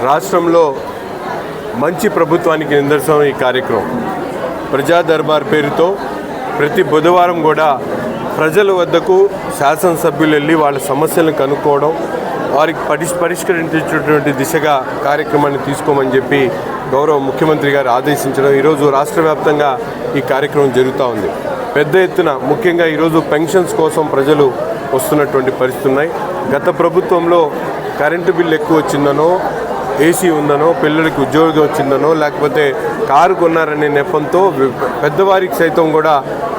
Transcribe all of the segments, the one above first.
రాష్ట్రంలో మంచి ప్రభుత్వానికి నిదర్శనం ఈ కార్యక్రమం. ప్రజా దర్బార్ పేరుతో ప్రతి బుధవారం కూడా ప్రజల వద్దకు శాసనసభ్యులు వెళ్ళి వాళ్ళ సమస్యలను కనుక్కోవడం, వారికి పరిష్కరించేటటువంటి దిశగా కార్యక్రమాన్ని తీసుకోమని చెప్పి గౌరవ ముఖ్యమంత్రి గారు ఆదేశించడం, ఈరోజు రాష్ట్ర వ్యాప్తంగా ఈ కార్యక్రమం జరుగుతూ ఉంది. పెద్ద ఎత్తున ముఖ్యంగా ఈరోజు పెన్షన్స్ కోసం ప్రజలు వస్తున్నటువంటి పరిస్థితులు ఉన్నాయి. గత ప్రభుత్వంలో కరెంటు బిల్లు ఎక్కువ వచ్చిందనో, ఏసీ ఉందనో, పిల్లలకి ఉద్యోగం వచ్చిందనో, లేకపోతే కారు కొన్నారనే నెపంతో పెద్దవారికి సైతం కూడా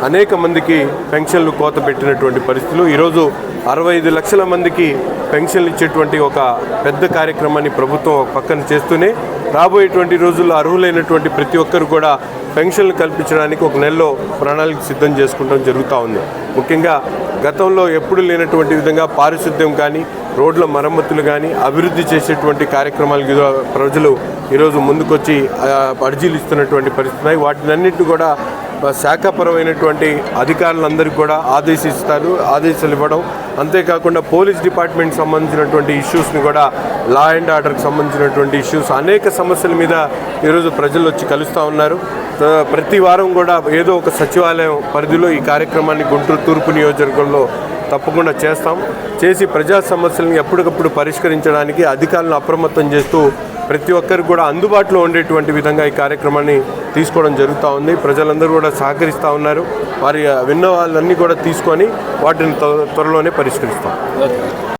అనేక మందికి పెన్షన్లు కోత పెట్టినటువంటి పరిస్థితులు. ఈరోజు 65 లక్షల మందికి పెన్షన్లు ఇచ్చేటువంటి ఒక పెద్ద కార్యక్రమాన్ని ప్రభుత్వం ఒక పక్కన చేస్తూనే రాబోయేటువంటి రోజుల్లో అర్హులైనటువంటి ప్రతి ఒక్కరు కూడా పెన్షన్లు కల్పించడానికి ఒక నెలలో ప్రణాళిక సిద్ధం చేసుకోవడం జరుగుతూ ఉంది. ముఖ్యంగా గతంలో ఎప్పుడు లేనటువంటి విధంగా పారిశుద్ధ్యం కానీ, రోడ్ల మరమ్మతులు కానీ, అభివృద్ధి చేసేటువంటి కార్యక్రమాలకు ప్రజలు ఈరోజు ముందుకొచ్చి అర్జీలు ఇస్తున్నటువంటి పరిస్థితి. వాటినన్నింటినీ కూడా శాఖాపరమైనటువంటి అధికారులందరికీ కూడా ఆదేశాలు ఇవ్వడం, అంతేకాకుండా పోలీస్ డిపార్ట్మెంట్ సంబంధించినటువంటి ఇష్యూస్ని కూడా, లా అండ్ ఆర్డర్కి సంబంధించినటువంటి ఇష్యూస్, అనేక సమస్యల మీద ఈరోజు ప్రజలు వచ్చి కలుస్తూ ఉన్నారు. ప్రతి వారం కూడా ఏదో ఒక సచివాలయం పరిధిలో ఈ కార్యక్రమాన్ని గుంటూరు తూర్పు నియోజకవర్గంలో తప్పకుండా చేసి ప్రజా సమస్యలను ఎప్పటికప్పుడు పరిష్కరించడానికి అధికారులను అప్రమత్తం చేస్తూ ప్రతి ఒక్కరికి కూడా అందుబాటులో ఉండేటువంటి విధంగా ఈ కార్యక్రమాన్ని తీసుకోవడం జరుగుతూ ఉంది. ప్రజలందరూ కూడా సహకరిస్తూ ఉన్నారు. వారి విన్న వాళ్ళన్నీ కూడా తీసుకొని వాటిని త్వరలోనే పరిష్కరిస్తాం.